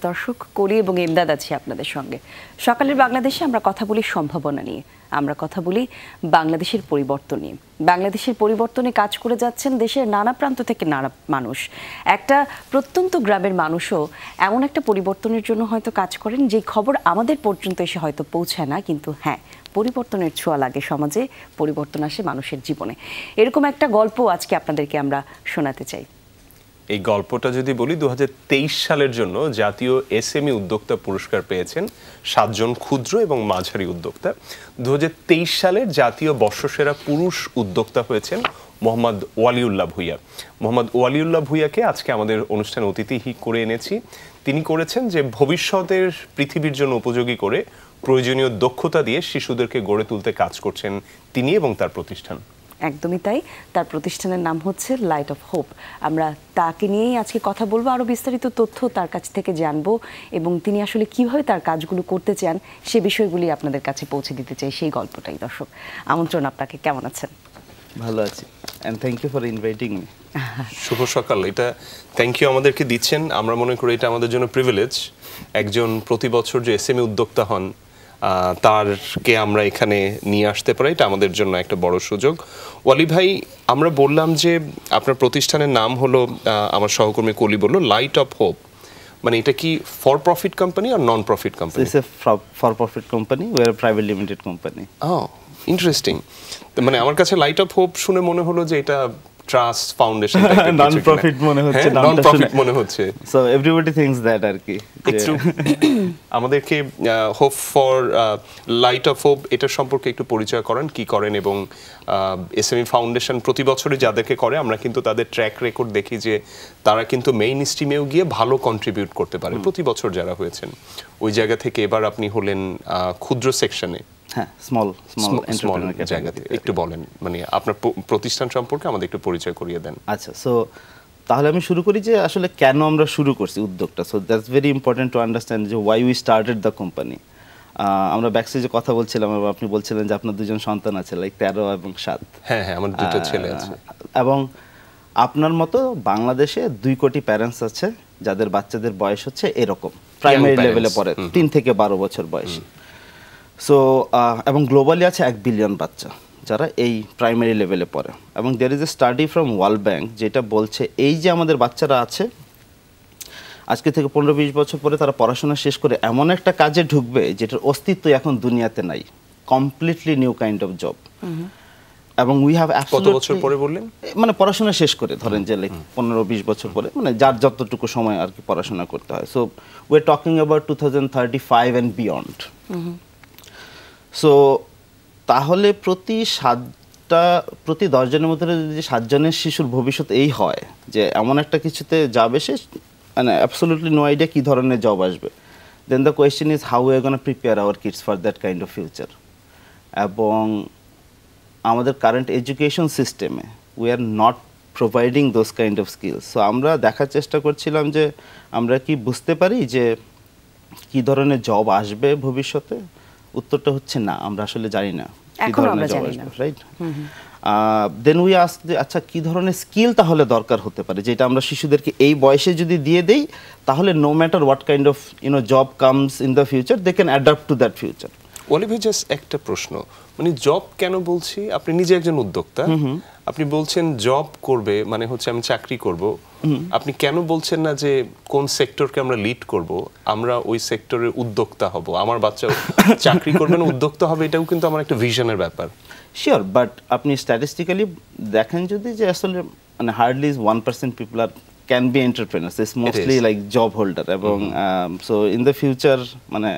দর্শক কলি এবং ইমদাদ আছি আপনাদের সঙ্গে। সকালের বাংলাদেশে আমরা কথা বলি সম্ভাবনা নিয়ে, আমরা কথা বলি বাংলাদেশের পরিবর্তন নিয়ে। বাংলাদেশের পরিবর্তনে কাজ করে যাচ্ছেন দেশের নানা প্রান্ত থেকে নানা মানুষ। একটা প্রত্যন্ত গ্রামের মানুষও এমন একটা পরিবর্তনের জন্য হয়তো কাজ করেন যে খবর আমাদের পর্যন্ত এসে হয়তো পৌঁছায় না, কিন্তু হ্যাঁ, পরিবর্তনের ছোঁয়া লাগে সমাজে, পরিবর্তন আসে মানুষের জীবনে। এরকম একটা গল্প আজকে আপনাদেরকে আমরা শোনাতে চাই। এই গল্পটা যদি বলি, 2023 সালের জন্য জাতীয় এসএমই উদ্যোক্তা পুরস্কার পেয়েছেন 7 জন ক্ষুদ্র এবং মাঝারি উদ্যোক্তা। 2023 সালের জাতীয় বর্ষসেরা পুরুষ উদ্যোক্তা হয়েছেন মোহাম্মদ ওয়ালিউল্লাহ ভূঁইয়া। মোহাম্মদ ওয়ালিউল্লাহ ভূঁইয়াকে আজকে আমাদের অনুষ্ঠানে অতিথি করে এনেছি। তিনি করেছেন যে ভবিষ্যতের পৃথিবীর জন্য উপযোগী করে প্রয়োজনীয় দক্ষতা দিয়ে শিশুদেরকে গড়ে তুলতে কাজ করছেন তিনি এবং তার প্রতিষ্ঠান। একদমই তাই, তার প্রতিষ্ঠানের নাম হচ্ছে লাইট অফ হোপ। আমরা তাকে নিয়েই আজকে কথা বলবো, আরও বিস্তারিত তথ্য তার কাছ থেকে জানবো এবং তিনি আসলে কিভাবে তার কাজগুলো করতে চান সে বিষয়গুলি আপনাদের কাছে পৌঁছে দিতে চাই। সেই গল্পটাই দর্শক, আমন্ত্রণ আপনাকে। কেমন আছেন? ভালো আছি, and thank you for inviting me. শুভ সকাল। এটা থ্যাংক ইউ আমাদেরকে দিচ্ছেন, আমরা মনে করি এটা আমাদের জন্য প্রিভিলেজ। একজন প্রতি বছর যে এসএমই উদ্যোক্তা হন তারকে আমরা এখানে নিয়ে আসতে পারি, এটা আমাদের জন্য একটা বড় সুযোগ। ওয়ালি ভাই, আমরা বললাম যে আপনার প্রতিষ্ঠানের নাম হলো, আমার সহকর্মী কলি বললো, লাইট অফ হোপ। মানে এটা কি ফর প্রফিট কোম্পানি আর non profit company? It's a for profit company, we are private limited company. Interesting. মানে আমার কাছে লাইট অফ হোপ শুনে মনে হলো যে এটা ট্রাস্ট ফাউন্ডেশন, নন প্রফিট মনে হচ্ছে, নন প্রফিট মনে হচ্ছে। সো এভরিবডি থিংকস দ্যাট আর কি। একটু আমাদেরকে hope for light off hope এটা সম্পর্কে একটু পরিচয় করেন, কি করেন এবং এসএমই ফাউন্ডেশন প্রতি বছরই যাদেরকে করে আমরা কিন্তু তাদের ট্র্যাক রেকর্ড দেখি যে তারা কিন্তু মেইন স্ট্রিমেও গিয়ে ভালো কন্ট্রিবিউট করতে পারে প্রতি বছর যারা হয়েছেন। ওই জায়গা থেকে এবার আপনি হলেন ক্ষুদ্র সেকশনে, হ্যাঁ, স্মল জায়গাতে। একটু বলেন, মানে আপনার প্রতিষ্ঠান সম্পর্কে আমাদের একটু পরিচয় করিয়ে দেন। আচ্ছা, সো তাহলে আমি শুরু করি যে আসলে কেন আমরা শুরু করছি উদ্যোগটা। So that's very important to understand যে why we started the company. আমরা ব্যাকস্টেজে কথা বলছিলাম এবং আপনি বলছিলেন যে আপনার দুজন সন্তান আছে, লাইক 13 এবং 7। হ্যাঁ হ্যাঁ, আমার দুটো ছেলে আছে। এবং আপনার মতো বাংলাদেশে 2 কোটি প্যারেন্টস আছে যাদের বাচ্চাদের বয়স হচ্ছে এরকম, প্রাইমারি লেভেলে পড়ে, 3 থেকে 12 বছর বয়সী। সো এবং গ্লোবালি আছে 1 বিলিয়ন বাচ্চা যারা এই প্রাইমারি লেভেলে পড়ে। এবং there is a study from World Bank যেটা বলছে এই যে আমাদের বাচ্চারা আছে আজকে থেকে 15-20 বছর পরে তারা পড়াশোনা শেষ করে এমন একটা কাজে ঢুকবে যেটার অস্তিত্ব এখন দুনিয়াতে নাই, completely new kind of job. এবং উই হ্যাভ কত বছর পরে বললেন? মানে পড়াশোনা শেষ করে ধরেন যে লাইক 15-20 বছর পরে, মানে যার যতটুকু সময় আর কি পড়াশোনা করতে হয়। So we are talking about 2035 and beyond. So তাহলে প্রতি 10 জনের মধ্যে যদি 7 জনের শিশুর ভবিষ্যৎ এই হয় যে এমন একটা কিছুতে যাবে সে, মানে অ্যাবসলিউটলি নো আইডিয়া কী ধরনের জব আসবে, then the question is how we are gonna prepare our kids for that kind of future. এবং আমাদের কারেন্ট এডুকেশন সিস্টেমে we are not providing those kind of skills. So আমরা দেখার চেষ্টা করছিলাম যে আমরা কি বুঝতে পারি যে কী ধরনের জব আসবে ভবিষ্যতে। উত্তরটা হচ্ছে না, আমরা আসলে জানি না কি ধরনের জব আসবে, রাইট? দেন উই আস্ক যে আচ্ছা কী ধরনের স্কিল তাহলে দরকার হতে পারে যেটা আমরা শিশুদেরকে এই বয়সে যদি দিয়ে দেই তাহলে no matter what kind of job comes in the future they can adapt to that future. ওয়ালি ভাই, জাস্ট একটা প্রশ্ন, মানে জব কেন বলছি, আপনি নিজে একজন উদ্যোক্তা, আপনি বলছেন জব করবে মানে হচ্ছে আমি চাকরি করব, আপনি কেন বলছেন না যে কোন সেক্টরকে আমরা লিড করব, আমরা ওই সেক্টরের উদ্যোক্তা হব, আমার বাচ্চা চাকরি করবে না উদ্যোক্তা হবে, এটাও কিন্তু আমার একটা ভিশনের ব্যাপার। শিওর, বাট আপনি স্ট্যাটিস্টিক্যালি দেখেন যদি যে আসলে মানে hardly 1% people are can be entrepreneurs, it's mostly like job holder. এবং সো ইন দ্য ফিউচার মানে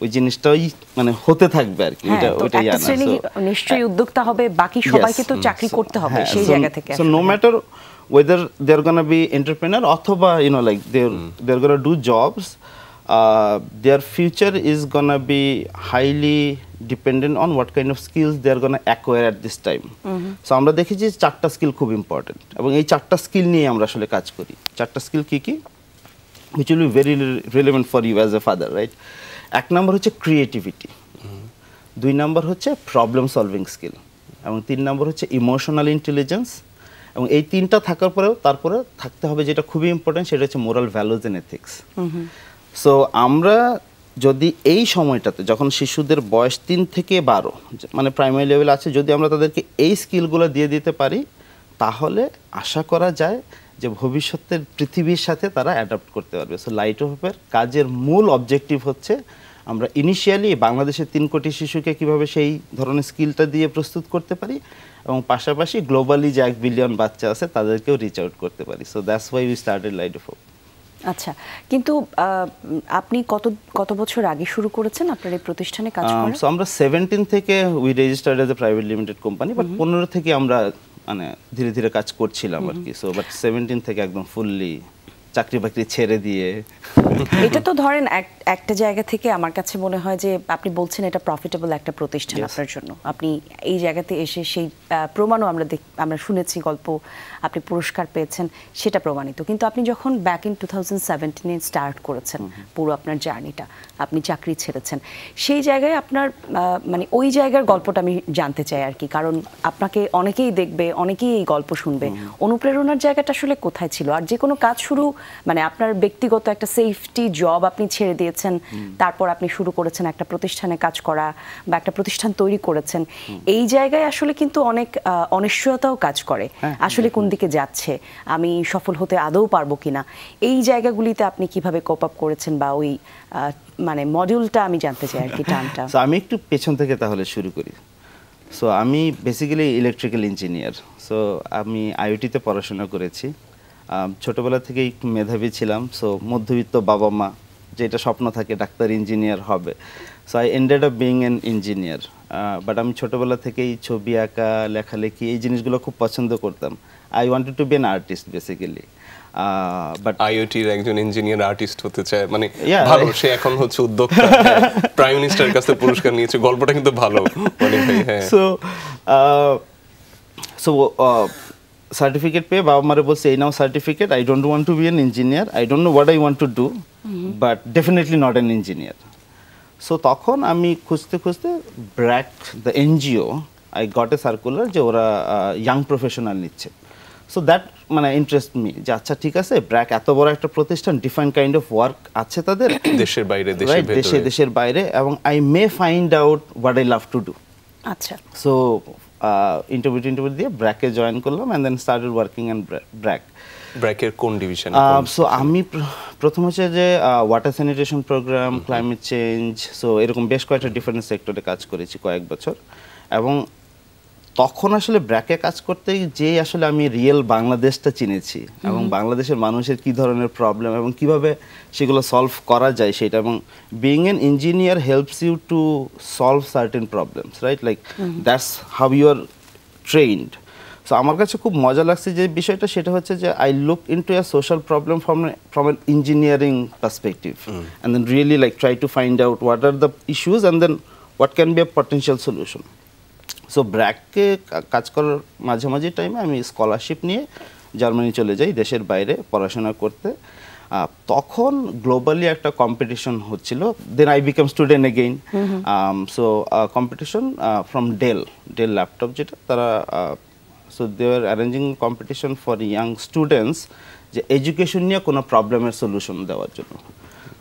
ওই জিনিসটাই মানে হতে থাকবে আর কি, এটা ওইটাই একটা শ্রেণী নিশ্চয়ই উদ্যোক্তা হবে, বাকি সবাইকে তো চাকরি করতে হবে সেই জায়গা থেকে। So no matter whether they're going to be entrepreneur অথবা like they're going to do jobs, their future is going to be highly dependent on what kind of skills they're going to acquire at this time. So আমরা দেখি যে 4টা skill খুব important এবং এই 4টা skill নিয়ে আমরা আসলে কাজ করি। 4টা স্কিল কি কি, which will be very relevant for you as a father, right? 1 নম্বর হচ্ছে ক্রিয়েটিভিটি, 2 নম্বর হচ্ছে প্রবলেম সলভিং স্কিল, এবং 3 নম্বর হচ্ছে ইমোশনাল ইন্টেলিজেন্স। এবং এই 3টা থাকার পরেও তারপরে থাকতে হবে যেটা খুবই ইম্পর্টেন্ট, সেটা হচ্ছে moral values and ethics. So আমরা যদি এই সময়টাতে যখন শিশুদের বয়স 3 থেকে 12 মানে প্রাইমারি লেভেল আছে, যদি আমরা তাদেরকে এই স্কিলগুলো দিয়ে দিতে পারি, তাহলে আশা করা যায় যে ভবিষ্যতের পৃথিবীর সাথে তারা অ্যাডাপ্ট করতে পারবে। সো লাইট হোপের কাজের মূল অবজেক্টিভ হচ্ছে আমরা ইনিশিয়ালি বাংলাদেশের 3 কোটি শিশুকে কিভাবে সেই ধরনের স্কিলটা দিয়ে প্রস্তুত করতে পারি, এবং পাশাপাশি গ্লোবালি যে 1 বিলিয়ন বাচ্চা আছে তাদেরকেও রিচ আউট করতে পারি। So that's why we started light hope. আচ্ছা, কিন্তু আপনি কত বছর আগে শুরু করেছেন আপনার এই প্রতিষ্ঠানে কাজ করা? সো আমরা 17 থেকে we registered as a private limited company, but 15 থেকে আমরা মানে ধীরে ধীরে কাজ করছিলাম আর কি। সো বাট 17 থেকে একদম ফুললি চাকরি বাকরি ছেড়ে দিয়ে। এটা তো ধরেন একটা জায়গা থেকে আমার কাছে মনে হয় যে আপনি বলছেন এটা প্রফিটেবল একটা প্রতিষ্ঠান আপনার জন্য, আপনি এই জায়গাতে এসে সেই প্রমাণও আমরা শুনেছি, গল্প, আপনি পুরস্কার পেয়েছেন, সেটা প্রমাণিত। কিন্তু আপনি যখন ব্যাক ইন 2017 স্টার্ট করেছেন পুরো আপনার জার্নিটা, আপনি চাকরি ছেড়েছেন, সেই জায়গায় আপনার মানে ওই জায়গার গল্পটা আমি জানতে চাই আর কি, কারণ আপনাকে অনেকেই দেখবে, অনেকেই এই গল্প শুনবে। অনুপ্রেরণার জায়গাটা আসলে কোথায় ছিল? আর যে কোনো কাজ শুরু মানে আপনার ব্যক্তিগত একটা সেফটি জব আপনি ছেড়ে দিয়েছেন, তারপর আপনি শুরু করেছেন একটা প্রতিষ্ঠানে কাজ করা বা একটা প্রতিষ্ঠান তৈরি করেছেন, এই জায়গায় আসলে কিন্তু অনেক অনিশ্চয়তাও কাজ করে, আসলে কোন দিকে যাচ্ছে, আমি সফল হতে আদৌ পারবো কিনা। এই জায়গাগুলিতে আপনি কিভাবে কোপ আপ করেছেন বা ওই মানে মডিউলটা আমি জানতে চাই আর কি, টার্মটা। সো আমি একটু পেছন থেকে তাহলে শুরু করি। সো আমি বেসিক্যালি ইলেকট্রিক্যাল ইঞ্জিনিয়ার। সো আমি আইওটিতে পড়াশোনা করেছি, ছোটোবেলা থেকেই একটু মেধাবী ছিলাম। সো মধ্যবিত্ত বাবা মা, যেটা স্বপ্ন থাকে ডাক্তার ইঞ্জিনিয়ার হবে, so I ended up being an engineer. But আমি ছোটোবেলা থেকেই ছবি আঁকা, লেখালেখি, এই জিনিসগুলো খুব পছন্দ করতাম। I wanted to be an artist basically. But আইওটির একজন ইঞ্জিনিয়ার আর্টিস্ট হতে চায়, মানে ভালো, সে এখন হচ্ছে উদ্যোক্তা, প্রাইম মিনিস্টারের কাছে পুরস্কার নিয়েছে, গল্পটা কিন্তু ভালো। সো সার্টিফিকেট পেয়ে বাবা মারে বলছে, এই নাও certificate, I don't want to be an engineer, I don't know what I want to do, but definitely not an engineer. So তখন আমি খুঁজতে খুঁজতে BRAC the NGO, I got a circular যে ওরা ইয়াং প্রফেশনাল নিচ্ছে। সো দ্যাট মানে interest me, যে আচ্ছা ঠিক আছে, ব্র্যাক এত বড় একটা প্রতিষ্ঠান, ডিফারেন্ট কাইন্ড অফ ওয়ার্ক আছে তাদের, দেশের বাইরে, দেশের বাইরে, এবং I may find out what I love to do. আচ্ছা, সো ইন্টারভিউ দিয়ে ব্র্যাকে জয়েন করলাম, and then started working and BRAC. ব্র্যাকের কোন ডিভিশন? সো আমি প্রথম হচ্ছে যে water sanitation programme, climate change, so এরকম বেশ কয়েকটা ডিফারেন্ট সেক্টরে কাজ করেছি কয়েক বছর। এবং তখন আসলে ব্র্যাকে কাজ করতে যে আসলে আমি রিয়েল বাংলাদেশটা চিনেছি, এবং বাংলাদেশের মানুষের কি ধরনের প্রবলেম এবং কিভাবে সেগুলো সলভ করা যায় সেটা। এবং being an engineer helps you to solve certain problems, right? Like that's how you are trained. So আমার কাছে খুব মজা লাগছে যে বিষয়টা, সেটা হচ্ছে যে I look into a social problem from an engineering perspective, and then really like try to find out what are the issues, and then what can be a potential solution. So ব্র্যাককে কাজ করার মাঝামাঝি টাইমে আমি scholarship নিয়ে Germany চলে যাই, দেশের বাইরে পড়াশোনা করতে। তখন গ্লোবালি একটা কম্পিটিশন হচ্ছিল, then I become student again. So competition from Dell laptop, যেটা তারা, so they are arranging competition for young students, যে এডুকেশন নিয়ে কোনো প্রবলেমের সলিউশন দেওয়ার জন্য।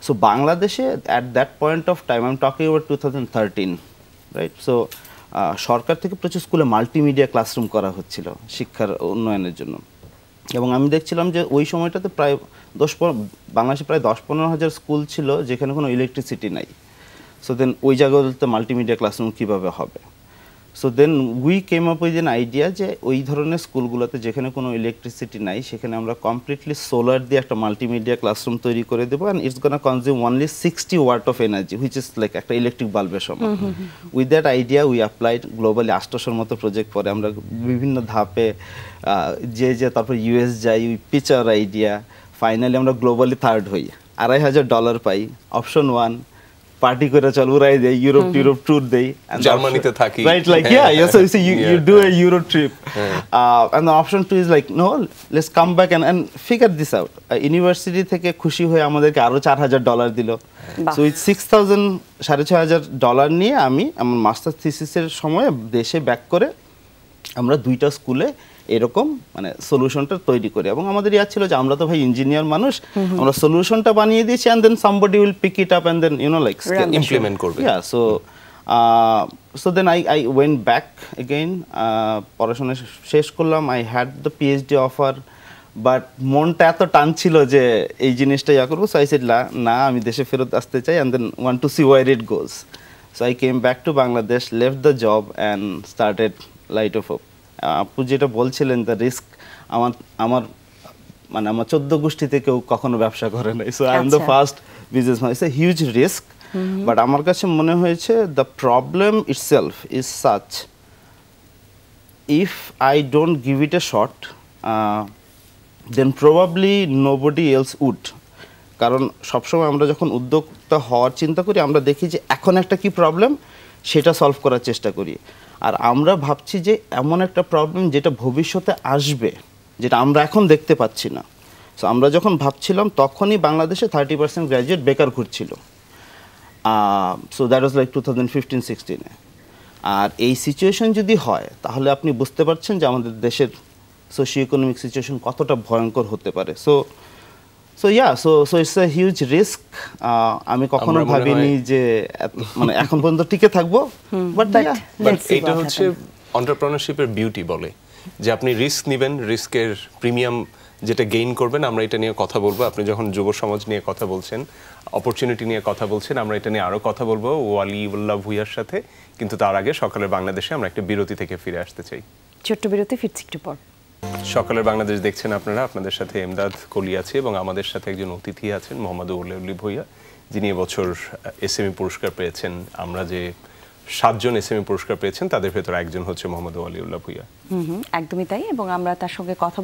সো বাংলাদেশে at that point of time, I am talking about 2013, right? So সরকার থেকে প্রচুর স্কুলে মাল্টিমিডিয়া ক্লাসরুম করা হচ্ছিল শিক্ষার উন্নয়নের জন্য। এবং আমি দেখছিলাম যে ওই সময়টাতে প্রায় বাংলাদেশে প্রায় 10-15 হাজার স্কুল ছিল যেখানে কোনো ইলেকট্রিসিটি নাই। সো দেন ওই জায়গাগুলোতে মাল্টিমিডিয়া ক্লাসরুম কীভাবে হবে? So then we came up with an idea যে ওই ধরনের স্কুলগুলোতে যেখানে কোনো ইলেকট্রিসিটি নাই, সেখানে আমরা কমপ্লিটলি সোলার দিয়ে একটা মাল্টিমিডিয়া ক্লাসরুম তৈরি করে দেবো, and it's gonna consume only 60 watt of energy, which is like একটা ইলেকট্রিক বাল্বের সমান। With that idea we applied globally 800-র মতো প্রজেক্ট। পরে আমরা বিভিন্ন ধাপে তারপর ইউএস যাই, we pitch our idea, finally আমরা গ্লোবালি থার্ড হই, $2,500 পাই। অপশন 1, পার্টি করে চল উড়াই দেই, ইউরোপ ট্যুর দেই, জার্মানিতে থাকি, right? Like so you do a Euro trip, and the option 2 is like, no, let's come back and figure this out. University থেকে খুশি হয়ে আমাদেরকে আরো $4,000 দিল। সো উইথ $6,000 নিয়ে আমি আমার মাস্টার থিসিসের সময় দেশে ব্যাক করে আমরা 2টা স্কুলে এরকম মানে সলিউশনটা তৈরি করি। এবং আমাদের ইয়া ছিল যে আমরা তো ভাই ইঞ্জিনিয়ার মানুষ, আমরা সলিউশনটা বানিয়ে দিয়েছি and then somebody will pick it up and then like implement করবে। So then I went back again, পড়াশোনা শেষ করলাম, I had the PhD offer, but মনটা এত টান ছিল যে এই জিনিসটা ইয়া করবো, so I said না আমি দেশে ফেরত আসতে চাই and then want to see where it goes. So I came back to Bangladesh, left the job and started Light of Hope. আপু যেটা বলছিলেন the risk, আমার মানে আমার 14 গোষ্ঠীতে কেউ কখনো ব্যবসা করে নাই, so I am the first businessman. It's a huge risk. But আমার কাছে মনে হয়েছে the problem itself is such, if I don't give it a shot then probably nobody else would. কারণ সবসময় আমরা যখন উদ্যোক্তা হওয়ার চিন্তা করি আমরা দেখি যে এখন একটা কি প্রবলেম সেটা সলভ করার চেষ্টা করি, আর আমরা ভাবছি যে এমন একটা প্রবলেম যেটা ভবিষ্যতে আসবে যেটা আমরা এখন দেখতে পাচ্ছি না। সো আমরা যখন ভাবছিলাম তখনই বাংলাদেশে 30% গ্র্যাজুয়েট বেকার ঘুরছিল। So that was like 2015-16 আর এই সিচুয়েশন যদি হয় তাহলে আপনি বুঝতে পারছেন যে আমাদের দেশের সোশিও ইকোনমিক সিচুয়েশন কতটা ভয়ঙ্কর হতে পারে। So it's a huge risk. আমি কখনো ভাবিনি যে মানে এখন পর্যন্ত টিকে থাকবো, বাট এটা হচ্ছে এন্টারপ্রেনারশিপের বিউটি বলে যে আপনি রিস্ক নেবেন, রিস্কের প্রিমিয়াম যেটা গেইন করবেন। আমরা এটা নিয়ে কথা বলবো, আপনি যখন যুব সমাজ নিয়ে কথা বলছেন, অপরচুনিটি নিয়ে কথা বলছেন, আমরা এটা নিয়ে আরও কথা বলবো ওয়ালিউল্লাহ ভূঁইয়ার সাথে। কিন্তু তার আগে সকালের বাংলাদেশে আমরা একটা বিরতি থেকে ফিরে আসতে চাই। ছোট্ট বিরতি, ফিরছি একটু পর। সকালের বাংলাদেশ দেখছেন আপনারা, আপনাদের সাথে এমদাদ কলি আছে এবং আমাদের সাথে একজন অতিথি আছেন মোহাম্মদ ওয়ালিউল্লাহ ভূঁইয়া, যিনি এবছর এসএমই পুরস্কার পেয়েছেন। আমরা যে 7 জন এসএমই পুরস্কার পেয়েছেন তাদের ভেতর একজন হচ্ছে মোহাম্মদ ওয়ালিউল্লাহ ভূঁইয়া। একদমই তাই। এবং আমরা তার সঙ্গে কথা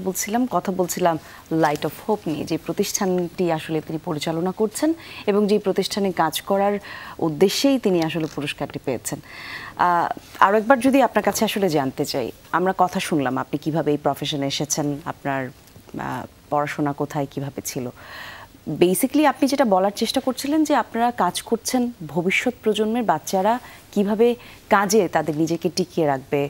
বলছিলাম লাইট অফ হোপ নিয়ে, যে প্রতিষ্ঠানটি আসলে তিনি পরিচালনা করছেন এবং যে প্রতিষ্ঠানে কাজ করার উদ্দেশ্যেই তিনি আসলে পুরস্কারটি পেয়েছেন। আরও একবার যদি আপনার কাছে আসলে জানতে চাই, আমরা কথা শুনলাম আপনি কিভাবে এই প্রফেশনে এসেছেন, আপনার পড়াশোনা কোথায় কিভাবে ছিল। বেসিক্যালি আপনি যেটা বলার চেষ্টা করছিলেন যে আপনারা কাজ করছেন ভবিষ্যৎ প্রজন্মের বাচ্চারা কিভাবে কাজে তাদের নিজেকে টিকিয়ে রাখবে,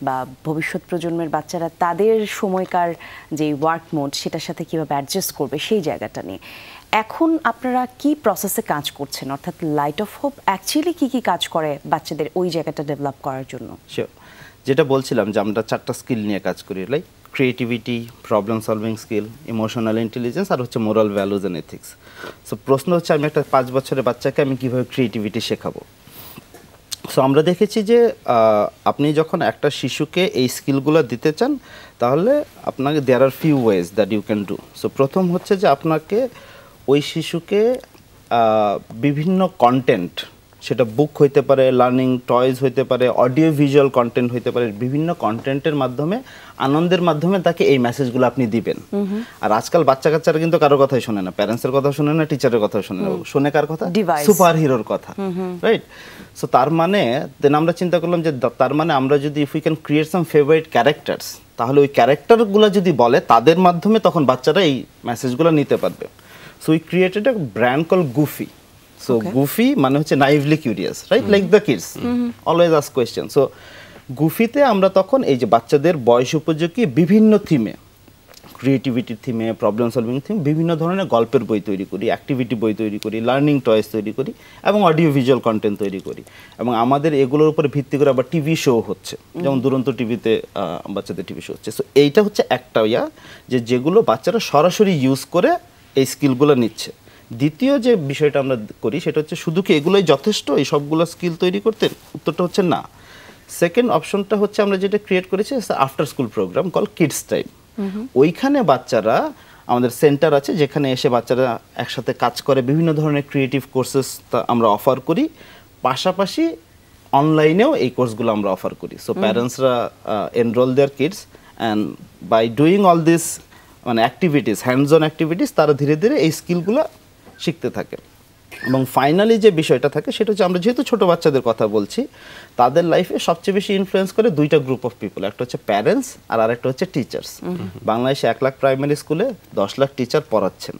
বা ভবিষ্যৎ প্রজন্মের বাচ্চারা তাদের সময়কার যে ওয়ার্ক মোড সেটার সাথে কিভাবে অ্যাডজাস্ট করবে সেই জায়গাটা নিয়ে। এখন আপনারা কি প্রসেসে কাজ করছেন, অর্থাৎ লাইট অফ হোপ অ্যাকচুয়ালি কি কি কাজ করে বাচ্চাদের ওই জায়গাটা ডেভেলপ করার জন্য? যেটা বলছিলাম যে আমরা 4টা স্কিল নিয়ে কাজ করি, like creativity, problem solving skill, emotional intelligence আর হচ্ছে moral values and ethics. So প্রশ্ন হচ্ছে আমি একটা 5 বছরের বাচ্চাকে আমি কীভাবে ক্রিয়েটিভিটি শেখাবো। সো আমরা দেখেছি যে আপনি যখন একটা শিশুকে এই স্কিলগুলো দিতে চান তাহলে আপনাকে there are few ways that you can do. So প্রথম হচ্ছে যে আপনাকে ওই শিশুকে বিভিন্ন কন্টেন্ট, সেটা বুক হইতে পারে, লার্নিং টয়েস হইতে পারে, অডিও ভিজুয়াল কন্টেন্ট হইতে পারে, বিভিন্ন কন্টেন্টের মাধ্যমে আনন্দের মাধ্যমে তাকে এই মেসেজগুলো আপনি দিবেন। আর আজকাল বাচ্চা কাচ্চারা কিন্তু কারো কথাই শোনে না, প্যারেন্টসের কথা শোনে না, টিচারের কথা শোনে না, শোনে কার কথা? সুপার হিরোর কথা, রাইট? সো তার মানে দেন আমরা চিন্তা করলাম যে তার মানে আমরা যদি if we can create some favourite characters, তাহলে ওই ক্যারেক্টারগুলো যদি বলে তাদের মাধ্যমে তখন বাচ্চারা এই মেসেজগুলো নিতে পারবে। So we created a brand call goofy. So Goofy মানে হচ্ছে naively curious, right? Like the kids, always ask questions. So Goofy-তে আমরা তখন এই যে বাচ্চাদের বয়স উপযোগী বিভিন্ন থিমে, ক্রিয়েটিভিটির থিমে, প্রবলেম সলভিং থিম, বিভিন্ন ধরনের গল্পের বই তৈরি করি, অ্যাক্টিভিটি বই তৈরি করি, লার্নিং টয়েস তৈরি করি এবং অডিও ভিজুয়াল কন্টেন্ট তৈরি করি। এবং আমাদের এগুলোর উপরে ভিত্তি করে আবার টিভি শো হচ্ছে, যেমন দুরন্ত টিভিতে বাচ্চাদের টিভি শো হচ্ছে। সো এইটা হচ্ছে একটা যেগুলো বাচ্চারা সরাসরি ইউজ করে এই স্কিলগুলো নিচ্ছে। দ্বিতীয় যে বিষয়টা আমরা করি সেটা হচ্ছে শুধু কি এগুলোই যথেষ্ট এই সবগুলো স্কিল তৈরি করতে? উত্তরটা হচ্ছে না। সেকেন্ড অপশনটা হচ্ছে আমরা যেটা ক্রিয়েট করেছি after school programme call Kids Time. ওইখানে বাচ্চারা, আমাদের সেন্টার আছে যেখানে এসে বাচ্চারা একসাথে কাজ করে, বিভিন্ন ধরনের ক্রিয়েটিভ কোর্সেস আমরা অফার করি, পাশাপাশি অনলাইনেও এই কোর্সগুলো আমরা অফার করি। সো প্যারেন্টসরা enrol their kids and by doing all this মানে অ্যাক্টিভিটিস, হ্যান্ডস অন অ্যাক্টিভিটিস, তারা ধীরে ধীরে এই স্কিলগুলো শিখতে থাকে। এবং ফাইনালি যে বিষয়টা থাকে সেটা হচ্ছে আমরা যেহেতু ছোটো বাচ্চাদের কথা বলছি, তাদের লাইফে সবচেয়ে বেশি ইনফ্লুয়েন্স করে 2টা গ্রুপ অফ পিপল, একটা হচ্ছে প্যারেন্টস আর আরেকটা হচ্ছে টিচার্স। বাংলাদেশে 1 লাখ প্রাইমারি স্কুলে 10 লাখ টিচার পড়াচ্ছেন।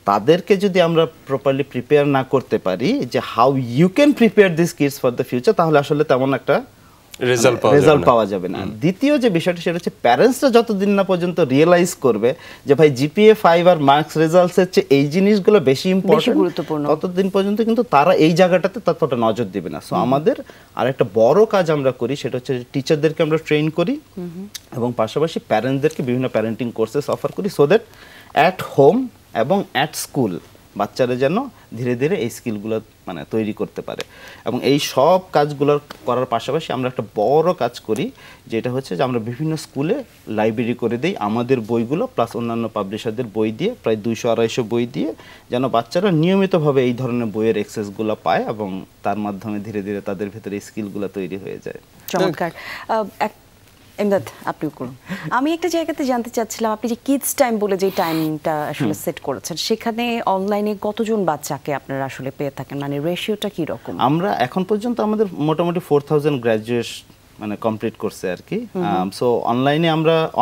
তাদেরকে যদি আমরা প্রপারলি প্রিপেয়ার না করতে পারি যে how you can prepare this kids for the future, তাহলে আসলে তেমন একটা রেজাল্ট পাওয়া যাবে না। দ্বিতীয় যে বিষয়টা সেটা হচ্ছে প্যারেন্টসরা যতদিন না পর্যন্ত রিয়েলাইজ করবে যে ভাই জিপিএ 5 আর মার্কস রেজাল্টস এর চেয়ে এই জিনিসগুলো বেশি ইম্পর্টেন্ট, ততদিন পর্যন্ত কিন্তু তারা এই জায়গাটাতে ততটা নজর দিবে না। সো আমাদের আরেকটা বড় কাজ আমরা করি সেটা হচ্ছে টিচারদেরকে আমরা ট্রেন করি এবং পাশাপাশি প্যারেন্টসদেরকে বিভিন্ন প্যারেন্টিং কোর্সেস অফার করি, সো দ্যাট অ্যাট হোম এবং অ্যাট স্কুল বাচ্চারা যেন ধীরে ধীরে এই স্কিলগুলো মানে তৈরি করতে পারে। এবং এই সব কাজগুলো করার পাশাপাশি আমরা একটা বড় কাজ করি যেটা হচ্ছে যে আমরা বিভিন্ন স্কুলে লাইব্রেরি করে দিই আমাদের বইগুলো প্লাস অন্যান্য পাবলিশারদের বই দিয়ে, প্রায় 200-250 বই দিয়ে, যেন বাচ্চারা নিয়মিতভাবে এই ধরনের বইয়ের অ্যাক্সেসগুলো পায় এবং তার মাধ্যমে ধীরে ধীরে তাদের ভেতরে এই স্কিলগুলো তৈরি হয়ে যায়। চমৎকার। এমদাদ, আপনিও করুন। আমি একটা জায়গাতে জানতে চাচ্ছিলাম, আপনি যে কিডস টাইম বলে যে টাইমটা আসলে সেট করেছেন, সেখানে অনলাইনে কতজন বাচ্চাকে আপনারা আসলে পেয়ে থাকেন, মানে রেশিওটা কি রকম? আমরা এখন পর্যন্ত আমাদের মোটামুটি 4000 গ্র্যাজুয়েট মানে কমপ্লিট করছে আর কি। সো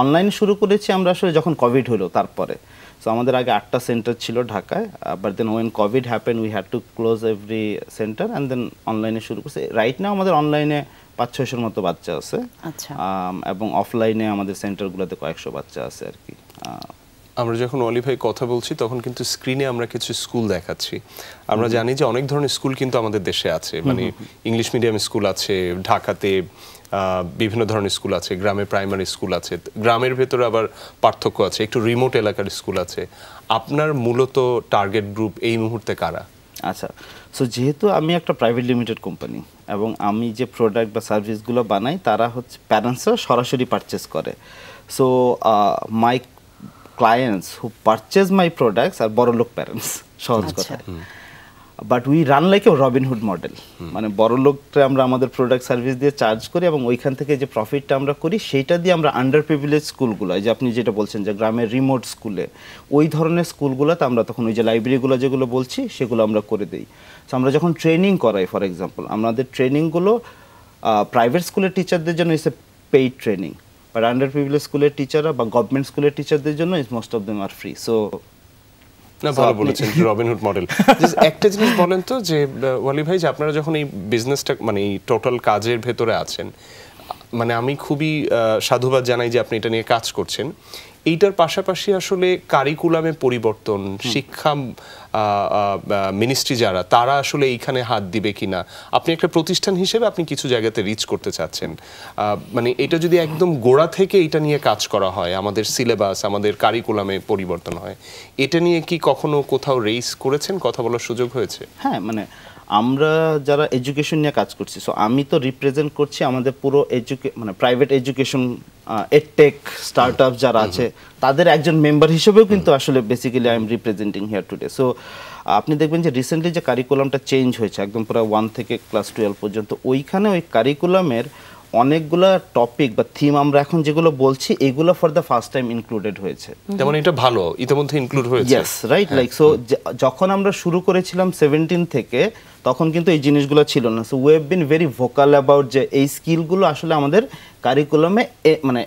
অনলাইনে শুরু করেছি আমরা আসলে যখন কোভিড হলো তারপরে। সো আমাদের আগে 8টা সেন্টার ছিল ঢাকায়, but then when COVID happen we had to close every centre and then অনলাইনে শুরু করছে। রাইট নাও আমাদের অনলাইনে 500-600 মতো বাচ্চা আছে, এবং অফলাইনে আমাদের সেন্টারগুলোতে কয়েকশো বাচ্চা আছে আর কি। আমরা যখন অলি ভাই কথা বলছি তখন কিন্তু স্ক্রিনে আমরা কিছু স্কুল দেখাচ্ছি। আমরা জানি যে অনেক ধরনের স্কুল কিন্তু আমাদের দেশে আছে, মানে ইংলিশ মিডিয়াম স্কুল আছে, ঢাকাতে বিভিন্ন ধরনের স্কুল আছে, গ্রামে প্রাইমারি স্কুল আছে, গ্রামের ভেতরে আবার পার্থক্য আছে, একটু রিমোট এলাকার স্কুল আছে। আপনার মূলত টার্গেট গ্রুপ এই মুহূর্তে কারা? আচ্ছা, সো যেহেতু আমি একটা প্রাইভেট লিমিটেড কোম্পানি এবং আমি যে প্রোডাক্ট বা সার্ভিসগুলো বানাই তারা হচ্ছে প্যারেন্টসরা সরাসরি পারচেস করে। So my clients who purchase my products are বড়লোক প্যারেন্টস, সহজ কথা। But we run like a Robin Hood model, মানে বড়লোকটা আমরা আমাদের প্রোডাক্ট সার্ভিস দিয়ে চার্জ করি এবং ওইখান থেকে যে প্রফিটটা আমরা করি সেইটা দিয়ে আমরা আন্ডার প্রিভিলেজ স্কুলগুলো, যে আপনি যেটা বলছেন যে গ্রামের রিমোট স্কুলে, ওই ধরনের স্কুলগুলোতে আমরা তখন ওই যে লাইব্রেরিগুলো যেগুলো বলছি সেগুলো আমরা করে দিই। সো আমরা যখন ট্রেনিং করাই, ফর এক্সাম্পল আমাদের ট্রেনিংগুলো প্রাইভেট স্কুলের টিচারদের জন্য it's a paid training, but under privilege স্কুলের টিচাররা বা গভর্নমেন্ট স্কুলের টিচারদের জন্য is most of them are free. So না, ভালো বলেছেন, রবিনহুড মডেল। একটা জিনিস বলেন তো যে ওয়ালি ভাই, যে আপনারা যখন এই বিজনেসটা মানে এই টোটাল কাজের ভেতরে আছেন, মানে আমি খুবই সাধুবাদ জানাই যে আপনি এটা নিয়ে কাজ করছেন। এইটার পাশাপাশি আসলে কারিকুলামে পরিবর্তন, শিক্ষা মিনিস্ট্রি যারা, তারা আসলে এইখানে হাত দিবে কিনা? আপনি একটা প্রতিষ্ঠান হিসেবে আপনি কিছু জায়গাতে রিচ করতে চাচ্ছেন, মানে এটা যদি একদম গোড়া থেকে এটা নিয়ে কাজ করা হয়, আমাদের সিলেবাস, আমাদের কারিকুলামে পরিবর্তন হয়, এটা নিয়ে কি কখনো কোথাও রেইজ করেছেন, কথা বলার সুযোগ হয়েছে? হ্যাঁ, মানে আমরা যারা এডুকেশন নিয়ে কাজ করছি, সো আমি তো রিপ্রেজেন্ট করছি আমাদের পুরো মানে প্রাইভেট এডুকেশন এডটেক স্টার্টআপ যারা আছে তাদের একজন মেম্বার হিসেবেও কিন্তু আসলে basically I am representing here today. So আপনি দেখবেন যে রিসেন্টলি যে কারিকুলামটা চেঞ্জ হয়েছে একদম পুরো 1 থেকে ক্লাস 12 পর্যন্ত, ওইখানে ওই কারিকুলামের অনেকগুলা টপিক বা থিম আমরা এখন যেগুলো বলছি এগুলো for the first time included হয়েছে। যেমন এটা ভালো ইতিমধ্যে ইনক্লুড হয়েছে। Yes, right. লাইক সো যখন আমরা শুরু করেছিলাম 17 থেকে, তখন কিন্তু এই জিনিসগুলো ছিল না। So we have been very vocal about যে এই স্কিলগুলো আসলে আমাদের কারিকুলামে মানে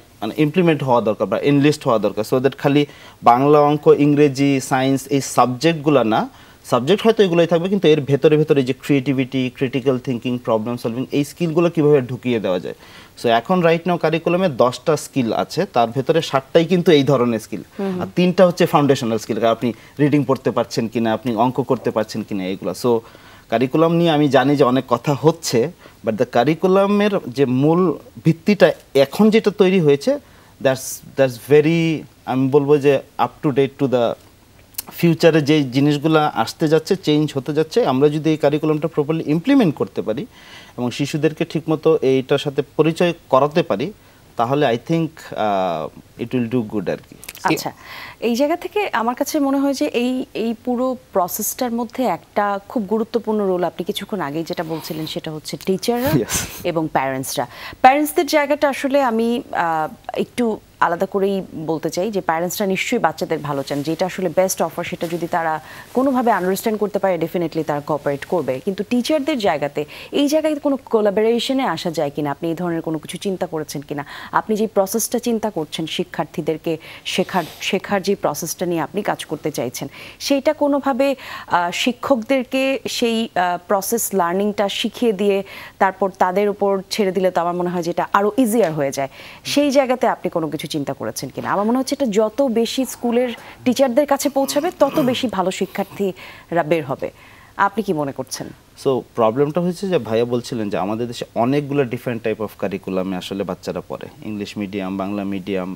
ইমপ্লিমেন্ট হওয়া দরকার বা এনলিস্ট হওয়া দরকার, সো দ্যাট খালি বাংলা, অঙ্ক, ইংরেজি, সায়েন্স এই সাবজেক্টগুলো না, সাবজেক্ট হয়তো এগুলোই থাকবে কিন্তু এর ভেতরে ভেতরে যে creativity, critical thinking, problem solving, এই স্কিলগুলো কীভাবে ঢুকিয়ে দেওয়া যায়। সো এখন রাইট নাও কারিকুলামে 10টা স্কিল আছে, তার ভেতরে 7টাই কিন্তু এই ধরনের স্কিল, আর 3টা হচ্ছে ফাউন্ডেশনাল স্কিল, আপনি রিডিং পড়তে পারছেন কিনা, আপনি অঙ্ক করতে পারছেন কিনা, এইগুলো। সো কারিকুলাম নিয়ে আমি জানি যে অনেক কথা হচ্ছে, বাট দ্য কারিকুলামের যে মূল ভিত্তিটা এখন যেটা তৈরি হয়েছে, দ্যাটস ভেরি, আমি বলবো যে up to date to the ফিউচারে যে জিনিসগুলো আসতে যাচ্ছে, চেঞ্জ হতে যাচ্ছে, আমরা যদি এই কারিকুলামটা প্রপারলি ইমপ্লিমেন্ট করতে পারি এবং শিশুদেরকে ঠিকমতো এইটার সাথে পরিচয় করাতে পারি, তাহলে I think it will do good আর কি। আচ্ছা, এই জায়গা থেকে আমার কাছে মনে হয় যে এই পুরো প্রসেসটার মধ্যে একটা খুব গুরুত্বপূর্ণ রোল আপনি কিছুক্ষণ আগেই যেটা বলছিলেন সেটা হচ্ছে টিচাররা এবং প্যারেন্টসরা। প্যারেন্টসদের জায়গাটা আসলে আমি একটু আলাদা করেই বলতে চাই যে প্যারেন্টসরা নিশ্চয়ই বাচ্চাদের ভালো চান, যেটা আসলে বেস্ট অফার সেটা যদি তারা কোনোভাবে আন্ডারস্ট্যান্ড করতে পারে ডেফিনেটলি তারা কোঅপারেট করবে। কিন্তু টিচারদের জায়গাতে এই জায়গায় কোনো কোলাবোরেশনে আসা যায় কিনা, আপনি এই ধরনের কোনো কিছু চিন্তা করেছেন কিনা? আপনি যে প্রসেসটা চিন্তা করছেন শিক্ষার্থীদেরকে শেখার যে প্রসেসটা নিয়ে আপনি কাজ করতে চাইছেন, সেইটা কোনোভাবে শিক্ষকদেরকে সেই প্রসেস লার্নিংটা শিখিয়ে দিয়ে তারপর তাদের উপর ছেড়ে দিলে তো আমার মনে হয় যে এটা আরও ইজিয়ার হয়ে যায়। সেই জায়গাতে আপনি কোনো কিছু চিন্তা করেছেন কিনা? আমার মনে হচ্ছে এটা যত বেশি স্কুলের টিচারদের কাছে পৌঁছাবে তত বেশি ভালো শিক্ষার্থীরা বের হবে। আপনি কি মনে করছেন? সো প্রবলেমটা হচ্ছে যে ভাইয়া বলছিলেন যে আমাদের দেশে অনেকগুলো ডিফারেন্ট টাইপ অফ কারিকুলামে আসলে বাচ্চারা পড়ে, English medium, Bangla medium,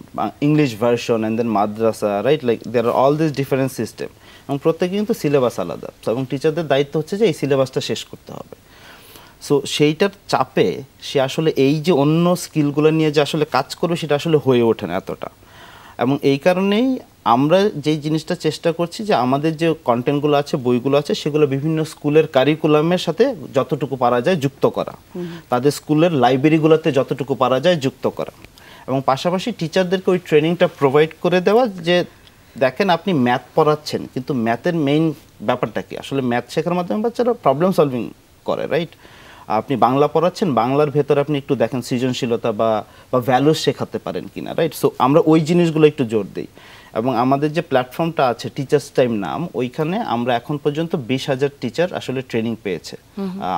English version and then মাদ্রাসা, right? Like there are all this different system, এবং প্রত্যেকে কিন্তু সিলেবাস আলাদা, এবং টিচারদের দায়িত্ব হচ্ছে যে এই সিলেবাসটা শেষ করতে হবে। সো সেইটার চাপে সে আসলে এই যে অন্য স্কিলগুলো নিয়ে যে আসলে কাজ করবে সেটা আসলে হয়ে ওঠে না এতটা। এবং এই কারণেই আমরা যেই জিনিসটা চেষ্টা করছি যে আমাদের যে কন্টেন্টগুলো আছে, বইগুলো আছে, সেগুলো বিভিন্ন স্কুলের কারিকুলামের সাথে যতটুকু পারা যায় যুক্ত করা, তাদের স্কুলের লাইব্রেরিগুলোতে যতটুকু পারা যায় যুক্ত করা, এবং পাশাপাশি টিচারদেরকে ওই ট্রেনিংটা প্রোভাইড করে দেওয়া যে দেখেন আপনি ম্যাথ পড়াচ্ছেন, কিন্তু ম্যাথের মেইন ব্যাপারটা কি, আসলে ম্যাথ শেখার মাধ্যমে বাচ্চারা প্রবলেম সলভিং করে, রাইট? আপনি বাংলা পড়াচ্ছেন, বাংলার ভেতরে আপনি একটু দেখেন সৃজনশীলতা বা ভ্যালুস শেখাতে পারেন কিনা, রাইট? সো আমরা ওই জিনিসগুলো একটু জোর দিই, এবং আমাদের যে প্ল্যাটফর্মটা আছে টিচার্স টাইম নাম, ওইখানে আমরা এখন পর্যন্ত 20,000 টিচার আসলে ট্রেনিং পেয়েছে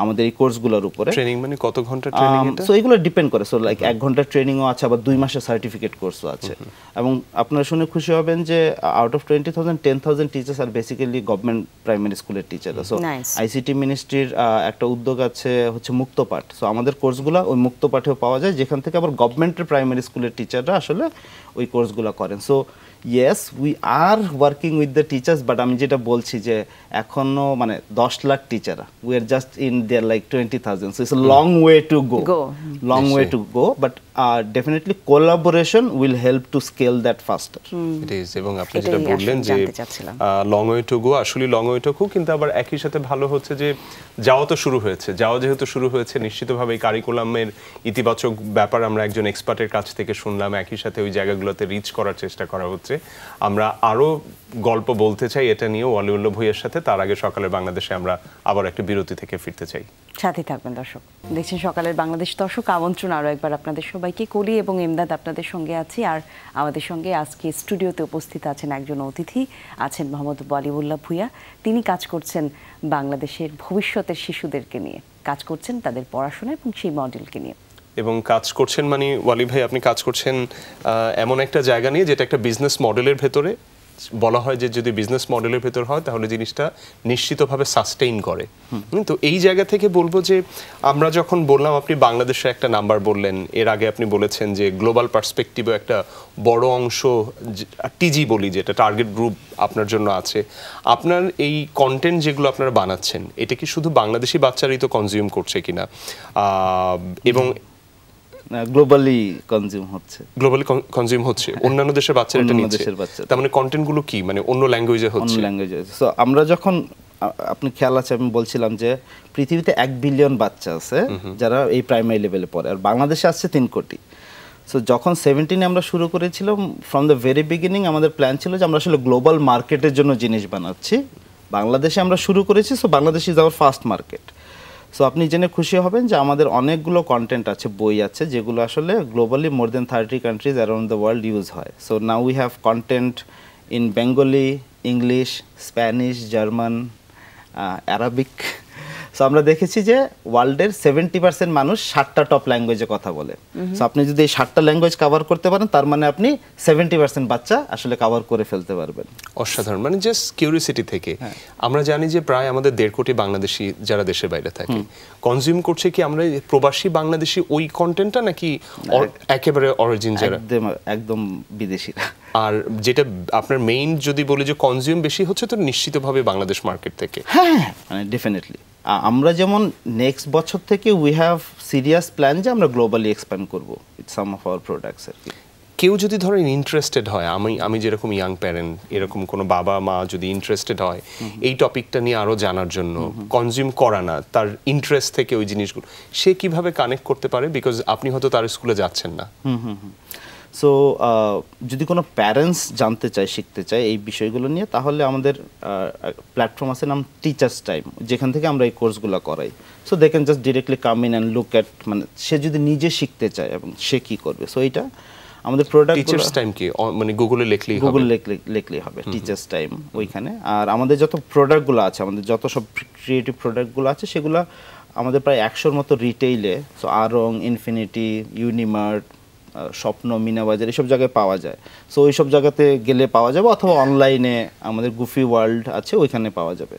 আমাদের এই কোর্সগুলোর উপরে। ট্রেনিং মানে কত ঘন্টা ট্রেনিং এটা? সো এগুলো ডিপেন্ড করে, সো লাইক 1 ঘন্টার ট্রেনিংও আছে, আবার 2 মাসের সার্টিফিকেট কোর্সও আছে। এবং আপনারা শুনে খুশি হবেন যে out of 20,000 10,000 teachers are basically government primary স্কুলের টিচার। সো আইসিটি মিনিস্ট্রির একটা উদ্যোগ আছে হচ্ছে মুক্ত পাঠ, সো আমাদের কোর্সগুলো ওই মুক্ত পাঠেও পাওয়া যায়, যেখান থেকে আবার গভর্নমেন্টের প্রাইমারি স্কুলের টিচাররা আসলে ওই কোর্সগুলো করেন। So yes, we are working with the teachers, but আমি যেটা বলছি যে এখনো মানে 10 lakh teacher, we are just in there like 20,000, so it's a long way to go, but definitely collaboration will help to scale that faster. It is. এবং আপনি যেটা বললেন যে লং ওয়ে টু গো, আসলে লং ওয়ে টু গো, কিন্তু আবার একই সাথে ভালো হচ্ছে যে যাওয়া তো শুরু হয়েছে, যেহেতু শুরু হয়েছে, নিশ্চিতভাবে এই কারিকুলামের ইতিবাচক ব্যাপার আমরা একজন এক্সপার্টের কাছ থেকে শুনলাম, একই সাথে ওই জায়গাগুলোতে রিচ করার চেষ্টা করা হচ্ছে। আমরা আরও গল্প বলতে চাই এটা নিয়ে ওয়ালিউল্লাহ ভূঁইয়ার সাথে, তার আগে সকালের বাংলাদেশে আমরা আবার একটা বিরতি থেকে ফিরতে চাই। সাথে থাকবেন দর্শক, দেখছেন সকালের বাংলাদেশ। দর্শক, আমন্ত্রণ আরও একবার আপনাদের সবাইকে। কলি এবং এমদাদ আপনাদের সঙ্গে আছি, আর আমাদের সঙ্গে আজকে স্টুডিওতে উপস্থিত আছেন একজন অতিথি, আছেন মোহাম্মদ ওয়ালিউল্লাহ ভূঁইয়া। তিনি কাজ করছেন বাংলাদেশের ভবিষ্যতের শিশুদেরকে নিয়ে, কাজ করছেন তাদের পড়াশোনা এবং সেই মডেলকে নিয়ে। এবং কাজ করছেন মানে ওয়ালি ভাই, আপনি কাজ করছেন এমন একটা জায়গা নিয়ে যেটা একটা বিজনেস মডেলের ভেতরে বলা হয় যে যদি বিজনেস মডেলের ভেতর হয় তাহলে জিনিসটা নিশ্চিতভাবে সাস্টেইন করে। তো এই জায়গা থেকে বলবো যে আমরা যখন বললাম, আপনি বাংলাদেশে একটা নাম্বার বললেন, এর আগে আপনি বলেছেন যে গ্লোবাল পার্সপেক্টিভে একটা বড় অংশ টিজি বলি, যেটা টার্গেট গ্রুপ আপনার জন্য আছে। আপনার এই কন্টেন্ট যেগুলো আপনারা বানাচ্ছেন, এটা কি শুধু বাংলাদেশি বাচ্চারাই তো কনজিউম করছে কিনা, এবং গ্লোবালি কনজিউম হচ্ছে অন্যান্য দেশের বাচ্চারা এটা নিচ্ছে? তার মানে কন্টেন্ট গুলো কি, মানে অন্য ল্যাঙ্গুয়েজে হচ্ছে? সো আমরা যখন, আপনি খেয়াল আছে আমি বলছিলাম যে পৃথিবীতে 1 বিলিয়ন বাচ্চা আছে যারা এই প্রাইমারি লেভেলে পড়ে, আর বাংলাদেশে আসছে 3 কোটি। সো যখন 17 আমরা শুরু করেছিলাম, ফ্রম দ্য ভেরি বিগিনিং আমাদের প্ল্যান ছিল যে আমরা আসলে গ্লোবাল মার্কেটের জন্য জিনিস বানাচ্ছি। বাংলাদেশে আমরা শুরু করেছি, so Bangladesh is our first market. So আপনি জেনে খুশি হবেন যে আমাদের অনেকগুলো কন্টেন্ট আছে, বই আছে, যেগুলো আসলে globally more than 30 countries around the world use হয়। So now we have content in Bengali, English, Spanish, German, Arabic. So আমরা দেখেছি যে ওয়ার্ল্ডের 70% মানুষ 7টা টপ ল্যাঙ্গুয়েজে কথা বলে। সো আপনি যদি এই 7টা ল্যাঙ্গুয়েজ কভার করতে পারেন, তার মানে আপনি 70% বাচ্চা আসলে কভার করে ফেলতে পারবেন। অসাধারণ। মানে জাস্ট কিউরিওসিটি থেকে আমরা জানি যে প্রায় আমাদের 1.5 কোটি বাংলাদেশি যারা দেশের বাইরে থাকে কনজিউম করছে কি আমরা প্রবাসী বাংলাদেশি ওই কন্টেন্টটা, নাকি একেবারে অরিজিন যারা একদম বিদেশিরা? আর যেটা আপনার মেইন যদি বলি যে কনজিউম বেশি হচ্ছে, তো নিশ্চিতভাবে বাংলাদেশ মার্কেট থেকে। হ্যাঁ, মানে ডেফিনেটলি আমরা যেমন নেক্সট বছর থেকে উই হ্যাভ সিরিয়াস প্ল্যান যে আমরা গ্লোবালি এক্সপ্যান্ড করব with some of our products. আর কি কেউ যদি ধরেন ইন্টারেস্টেড হয়, আমি যেরকম ইয়াং প্যারেন্ট, এরকম কোনো বাবা মা যদি ইন্টারেস্টেড হয় এই টপিকটা নিয়ে আরো জানার জন্য, কনজিউম করা না, তার ইন্টারেস্ট থেকে ওই জিনিসগুলো, সে কিভাবে কানেক্ট করতে পারে? বিকজ আপনি হয়তো তার স্কুলে যাচ্ছেন না। সো যদি কোনো প্যারেন্টস জানতে চায়, শিখতে চায় এই বিষয়গুলো নিয়ে, তাহলে আমাদের প্ল্যাটফর্ম আছে নাম টিচার্স টাইম, যেখান থেকে আমরা এই কোর্সগুলো করাই। So they can just directly come in and look at, মানে সে যদি নিজে শিখতে চায় এবং সে কী করবে। সো এইটা আমাদের প্রোডাক্ট। টিচার্স টাইম কি মানে গুগলে লিখলেই হবে টিচার্স টাইম ওইখানে। আর আমাদের যত প্রোডাক্টগুলো আছে, আমাদের যত সব ক্রিয়েটিভ প্রোডাক্টগুলো আছে, সেগুলো আমাদের প্রায় 100-র মতো রিটেইলে, সো আরং, ইনফিনিটি, ইউনিমার্ট, স্বপ্ন, মিনাবাজার এইসব জায়গায় পাওয়া যায়। সো ওই সব জায়গাতে গেলে পাওয়া যাবে, অথবা অনলাইনে আমাদের গুফি ওয়ার্ল্ড আছে, ওইখানে পাওয়া যাবে।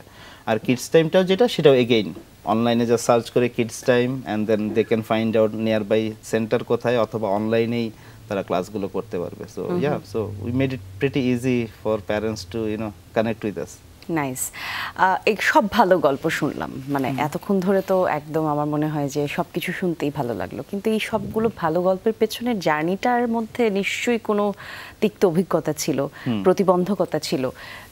আর কিডস টাইমটাও যেটা, সেটাও এগেইন অনলাইনে যা সার্চ করে Kids Time, and then they can find out nearby centre কোথায়, অথবা অনলাইনেই তারা ক্লাসগুলো করতে পারবে। So so we made it pretty easy for parents to connect with us. Nice. এই সব ভালো গল্প শুনলাম, মানে এতক্ষণ ধরে তো একদম আমার মনে হয় যে সব কিছু শুনতেই ভালো লাগলো, কিন্তু এই সবগুলো ভালো গল্পের পেছনের জার্নিটার মধ্যে নিশ্চয়ই কোনো তিক্ত অভিজ্ঞতা ছিল, প্রতিবন্ধকতা ছিল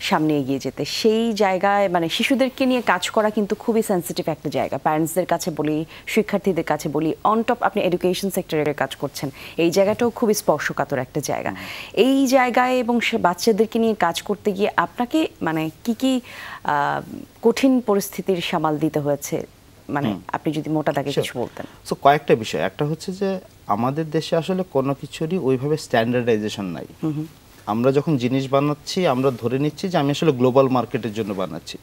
সামনে এগিয়ে যেতে। সেই জায়গায় মানে শিশুদেরকে নিয়ে কাজ করা কিন্তু খুবই সেন্সিটিভ একটা জায়গা। প্যারেন্টসদের কাছে বলি, শিক্ষার্থীদের কাছে বলি, অন টপ আপনি এডুকেশন সেক্টরে কাজ করছেন, এই জায়গাটাও খুবই স্পর্শকাতর একটা জায়গা। এই জায়গায় এবং বাচ্চাদেরকে নিয়ে কাজ করতে গিয়ে আপনাকে মানে কি কি কঠিন পরিস্থিতির সামাল দিতে হয়েছে, মানে আপনি যদি মোটা দাগে কিছু বলতেন। সো কয়েকটা বিষয়। একটা হচ্ছে যে আমাদের দেশে আসলে কোনো কিছুরই ওইভাবে স্ট্যান্ডার্ডাইজেশন নাই। আমরা যখন জিনিস বানাচ্ছি, আমরা ধরে নিচ্ছি যে আমি আসলে গ্লোবাল মার্কেটের জন্য বানাচ্ছি।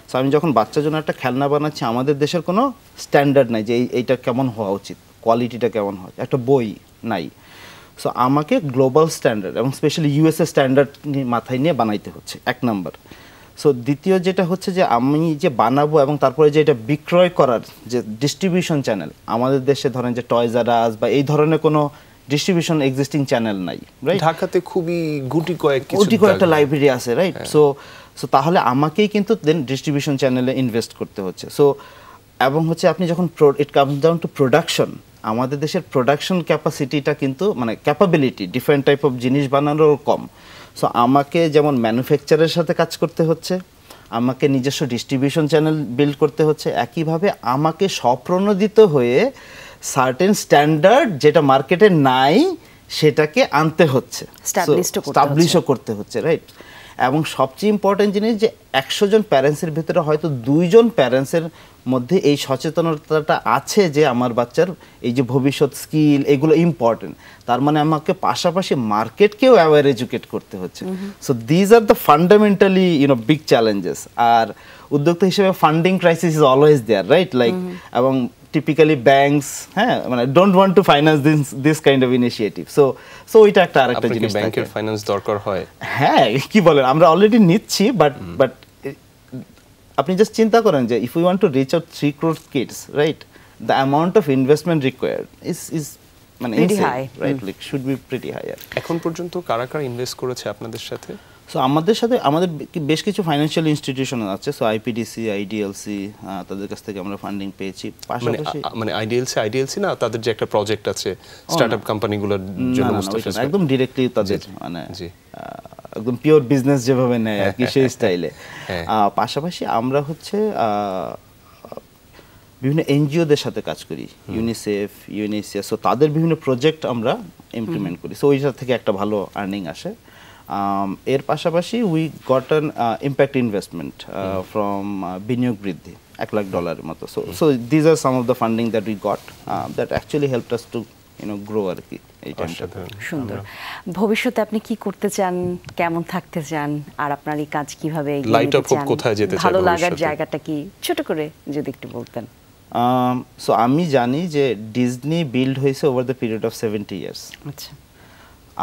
সো আমি যখন বাচ্চার জন্য একটা খেলনা বানাচ্ছি, আমাদের দেশের কোনো স্ট্যান্ডার্ড নাই যে এইটা কেমন হওয়া উচিত, কোয়ালিটিটা কেমন হয়, একটা বই নাই। সো আমাকে গ্লোবাল স্ট্যান্ডার্ড এবং স্পেশালি ইউএসএ স্ট্যান্ডার্ড মাথায় নিয়ে বানাইতে হচ্ছে, এক নাম্বার। সো দ্বিতীয় যেটা হচ্ছে যে আমি যে বানাবো এবং তারপরে যে এটা বিক্রয় করার যে ডিস্ট্রিবিউশন চ্যানেল, আমাদের দেশে ধরেন যে টয়জ আর আস বা এই ধরনের কোনো ডিস্ট্রিবিউশন এক্সিস্টিং চ্যানেল নাই, রাইট? ঢাকাতে খুবই গুটি কয়েকটা লাইব্রেরি আছে, রাইট? সো তাহলে আমাকেই কিন্তু দেন ডিস্ট্রিবিউশন চ্যানেলে ইনভেস্ট করতে হচ্ছে। সো এবং হচ্ছে আপনি যখন it comes down to production, আমাদের দেশের প্রোডাকশন ক্যাপাসিটিটা কিন্তু মানে ক্যাপাবিলিটি ডিফারেন্ট টাইপ অফ জিনিস বানানোর কম। সো আমাকে যেমন ম্যানুফ্যাকচারের সাথে কাজ করতে হচ্ছে, আমাকে নিজস্ব ডিস্ট্রিবিউশন চ্যানেল বিল্ড করতে হচ্ছে, একইভাবে আমাকে স্বপ্রণোদিত হয়ে সার্টেন স্ট্যান্ডার্ড যেটা মার্কেটে নাই সেটাকে আনতে হচ্ছে, স্টাবলিশও করতে হচ্ছে, রাইট? এবং সবচেয়ে ইম্পর্টেন্ট জিনিস যে 100 জন প্যারেন্টসের ভিতরে হয়তো 2 জন প্যারেন্টসের মধ্যে এই সচেতনতাটা আছে যে আমার বাচ্চার এই যে ভবিষ্যৎ স্কিল এগুলো ইম্পর্টেন্ট, তার মানে আমাকে পাশাপাশি মার্কেটকেও অ্যাওয়ার এডুকেট করতে হচ্ছে। So these are the fundamentally big challenges. আর উদ্যোক্তা হিসেবে funding crisis is always there, right? Like এবং টিপিক্যালি ব্যাংকস মানে don't want to finance this kind of initiative. So ওইটা একটা আরেকটা জিনিস, ব্যাংকের ফাইন্যান্স দরকার হয়। হ্যাঁ, কি বলেন, আমরা অলরেডি নিচ্ছি, বাট আপনি জাস্ট চিন্তা করেন যে if you want to reach out 3 crore kids, right, the amount of investment required is মানে right, like should be pretty high. এখন পর্যন্ত কারা কারা ইনভেস্ট করেছে আপনাদের সাথে? সো আমাদের সাথে আমাদের বেশ কিছু ফাইন্যান্সিয়াল ইনস্টিটিউশন আছে। সো আইপিডিসি, আইডিএলসি, তাদের কাছ থেকে আমরা ফান্ডিং পেয়েছি। পাশাপাশি মানে আইডিএলসি না, তাদের যে একটা প্রজেক্ট আছে স্টার্টআপ কোম্পানিগুলোর জন্য, একদম ডিরেক্টলি তাদের মানে একদম পিওর বিজনেস যেভাবে নেয় আর কি, সেই স্টাইলে। পাশাপাশি আমরা হচ্ছে বিভিন্ন এনজিওদের সাথে কাজ করি, ইউনিসেফ, ইউনিসিয়া। সো তাদের বিভিন্ন প্রজেক্ট আমরা ইমপ্লিমেন্ট করি। সো ওইটা থেকে একটা ভালো আর্নিং আসে। এর পাশাপাশি we got an impact investment from বিনিয়োগ বৃদ্ধি $1 লাখ মতো। So these are some of the funding that we got that actually helped us to grow আর কি এই টাইমটা। সুন্দর। ভবিষ্যতে আপনি কি করতে চান, কেমন থাকতে চান, আর আপনার এই কাজ কিভাবে লাইট অফ হোপ কোথায় যেতে চান, ভালো লাগার জায়গাটা কি, ছোট করে যদি একটু বলতেন। সো আমি জানি যে ডিজনি বিল্ড হয়েছে over the period of 70 years। আচ্ছা,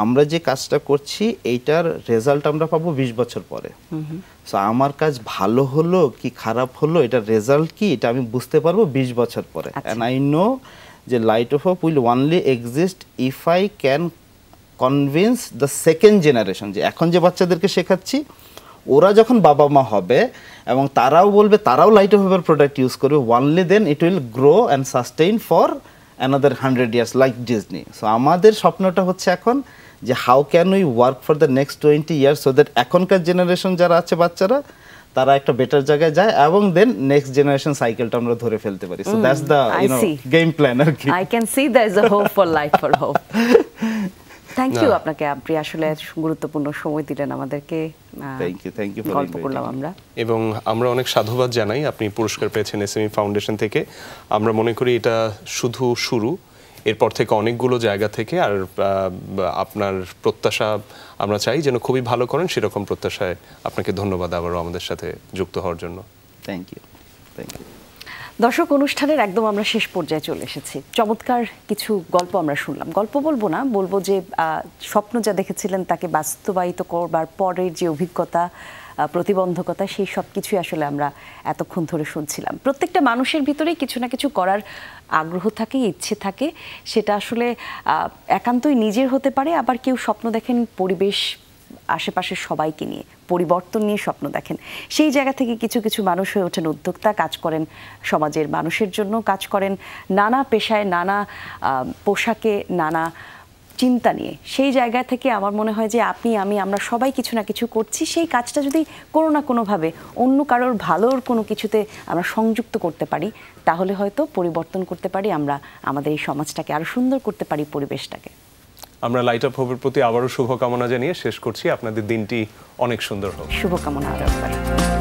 আমরা যে কাজটা করছি এইটার রেজাল্ট আমরা পাবো 20 বছর পরে। সো আমার কাজ ভালো হলো কি খারাপ হলো, এটার রেজাল্ট কি, এটা আমি বুঝতে পারবো 20 বছর পরে। অ্যান্ড আই নো যে light off hope will only exist if I can convince the second generation, যে এখন যে বাচ্চাদেরকে শেখাচ্ছি ওরা যখন বাবা মা হবে এবং তারাও বলবে তারাও লাইট অফ হোপের প্রোডাক্ট ইউজ করবে, only then it will grow and sustain for another 100 years like Disney. So আমাদের স্বপ্নটা হচ্ছে এখন যে how can we work for the next 20 years so that এখনকার জেনারেশন যারা আছে বাচ্চারা তারা একটা বেটার জায়গায় যায় এবং দেন নেক্সট জেনারেশন সাইকেলটা আমরা ধরে ফেলতে পারি। So that's the game plan আর কি। I can see there is a hope for light for hope. Thank you আপনাকে, আপনি আসলে গুরুত্বপূর্ণ সময় দিলেন আমাদেরকে। থ্যাংক ইউ গল্প করলাম আমরা। এবং আমরা অনেক সাধুবাদ জানাই, আপনি পুরস্কার পেয়েছেন এসএমই ফাউন্ডেশন থেকে। আমরা মনে করি এটা শুধু শুরু, এরপর থেকে অনেকগুলো জায়গা থেকে, আর আপনার প্রত্যাশা আমরা চাই যেন খুবই ভালো করেন, সেরকম প্রত্যাশায় আপনাকে ধন্যবাদ আবারও আমাদের সাথে যুক্ত হওয়ার জন্য। Thank you. দর্শক, অনুষ্ঠানের একদম আমরা শেষ পর্যায়ে চলে এসেছি। চমৎকার কিছু গল্প আমরা শুনলাম। গল্প বলবো না, বলবো যে স্বপ্ন যা দেখেছিলেন তাকে বাস্তবায়িত করবার পরের যে অভিজ্ঞতা, প্রতিবন্ধকতা, সেই সব কিছুই আসলে আমরা এতক্ষণ ধরে শুনছিলাম। প্রত্যেকটা মানুষের ভিতরেই কিছু না কিছু করার আগ্রহ থাকে, ইচ্ছে থাকে। সেটা আসলে একান্তই নিজের হতে পারে, আবার কেউ স্বপ্ন দেখেন পরিবেশ, আশেপাশের সবাইকে নিয়ে, পরিবর্তন নিয়ে স্বপ্ন দেখেন। সেই জায়গা থেকে কিছু কিছু মানুষ হয়ে ওঠেন উদ্যোক্তা, কাজ করেন সমাজের মানুষের জন্য, কাজ করেন নানা পেশায়, নানা পোশাকে, নানা চিন্তা নিয়ে। সেই জায়গা থেকে আমার মনে হয় যে আপনি, আমি, আমরা সবাই কিছু না কিছু করছি। সেই কাজটা যদি কোনো না কোনোভাবে অন্য কারোর ভালোর কোনো কিছুতে আমরা সংযুক্ত করতে পারি, তাহলে হয়তো পরিবর্তন করতে পারি আমরা আমাদের এই সমাজটাকে, আরও সুন্দর করতে পারি পরিবেশটাকে। আমরা লাইট আপ হোপের প্রতি আবারও শুভকামনা জানিয়ে শেষ করছি। আপনাদের দিনটি অনেক সুন্দর হোক। শুভকামনা আরও একবার।